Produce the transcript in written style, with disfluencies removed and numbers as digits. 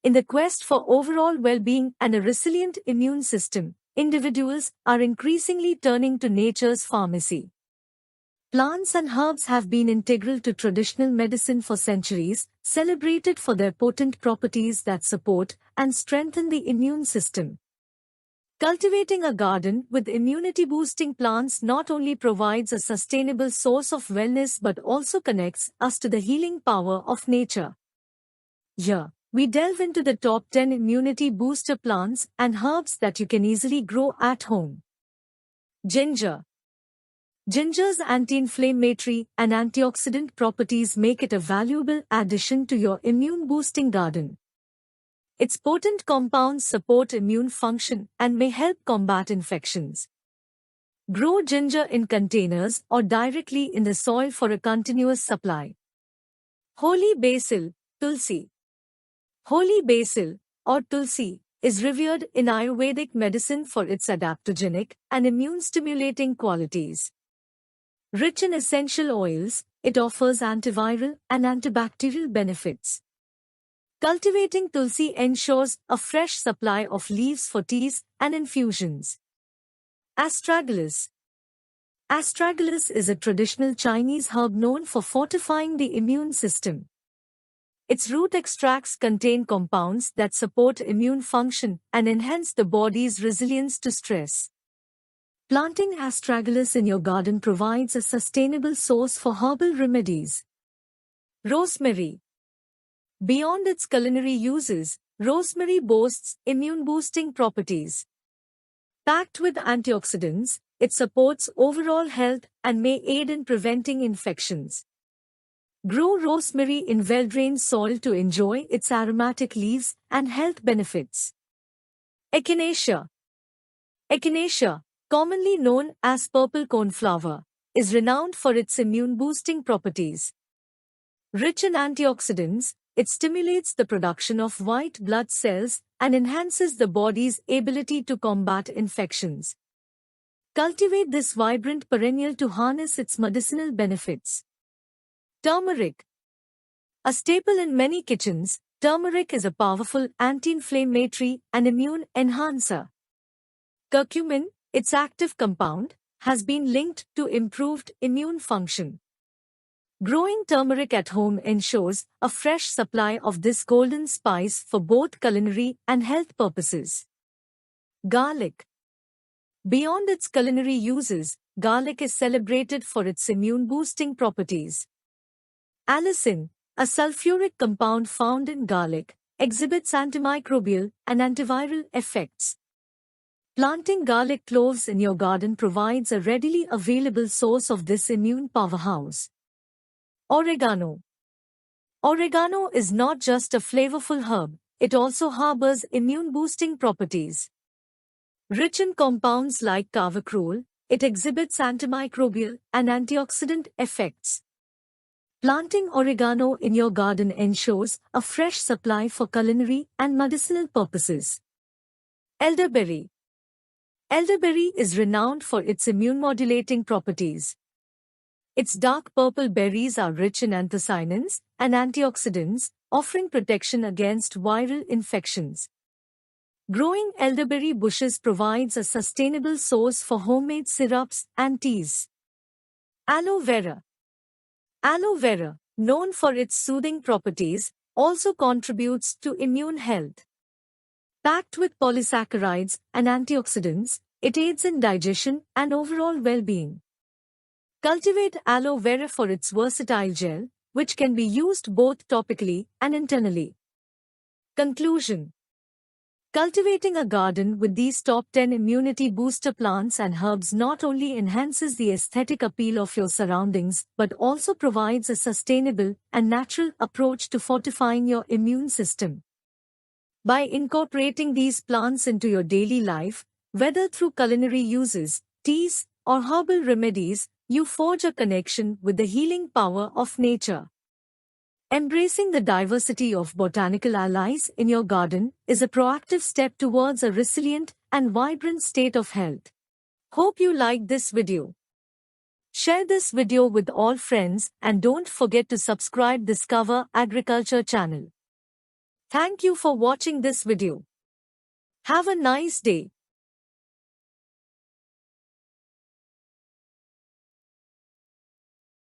In the quest for overall well-being and a resilient immune system, individuals are increasingly turning to nature's pharmacy. Plants and herbs have been integral to traditional medicine for centuries, celebrated for their potent properties that support and strengthen the immune system. Cultivating a garden with immunity-boosting plants not only provides a sustainable source of wellness but also connects us to the healing power of nature. Here, we delve into the top 10 immunity booster plants and herbs that you can easily grow at home. Ginger. Ginger's anti-inflammatory and antioxidant properties make it a valuable addition to your immune-boosting garden. Its potent compounds support immune function and may help combat infections. Grow ginger in containers or directly in the soil for a continuous supply. Holy basil, tulsi. Holy basil, or tulsi, is revered in Ayurvedic medicine for its adaptogenic and immune-stimulating qualities. Rich in essential oils, it offers antiviral and antibacterial benefits. Cultivating tulsi ensures a fresh supply of leaves for teas and infusions. Astragalus. Astragalus is a traditional Chinese herb known for fortifying the immune system. Its root extracts contain compounds that support immune function and enhance the body's resilience to stress. Planting astragalus in your garden provides a sustainable source for herbal remedies. Rosemary. Beyond its culinary uses, rosemary boasts immune-boosting properties. Packed with antioxidants, it supports overall health and may aid in preventing infections. Grow rosemary in well-drained soil to enjoy its aromatic leaves and health benefits. Echinacea. Echinacea, commonly known as purple cornflower, is renowned for its immune-boosting properties. Rich in antioxidants, it stimulates the production of white blood cells and enhances the body's ability to combat infections. Cultivate this vibrant perennial to harness its medicinal benefits. Turmeric. A staple in many kitchens, turmeric is a powerful anti-inflammatory and immune enhancer. Curcumin, its active compound, has been linked to improved immune function. Growing turmeric at home ensures a fresh supply of this golden spice for both culinary and health purposes. Garlic. Beyond its culinary uses, garlic is celebrated for its immune-boosting properties. Allicin, a sulfuric compound found in garlic, exhibits antimicrobial and antiviral effects. Planting garlic cloves in your garden provides a readily available source of this immune powerhouse. Oregano. Oregano is not just a flavorful herb, it also harbors immune-boosting properties. Rich in compounds like carvacrol, it exhibits antimicrobial and antioxidant effects. Planting oregano in your garden ensures a fresh supply for culinary and medicinal purposes. Elderberry. Elderberry is renowned for its immune-modulating properties. Its dark purple berries are rich in anthocyanins and antioxidants, offering protection against viral infections. Growing elderberry bushes provides a sustainable source for homemade syrups and teas. Aloe vera. Aloe vera, known for its soothing properties, also contributes to immune health. Packed with polysaccharides and antioxidants, it aids in digestion and overall well-being. Cultivate aloe vera for its versatile gel, which can be used both topically and internally. Conclusion. Cultivating a garden with these top 10 immunity booster plants and herbs not only enhances the aesthetic appeal of your surroundings but also provides a sustainable and natural approach to fortifying your immune system. By incorporating these plants into your daily life, whether through culinary uses, teas, or herbal remedies, you forge a connection with the healing power of nature. Embracing the diversity of botanical allies in your garden is a proactive step towards a resilient and vibrant state of health. Hope you liked this video. Share this video with all friends and don't forget to subscribe Discover Agriculture channel. Thank you for watching this video. Have a nice day.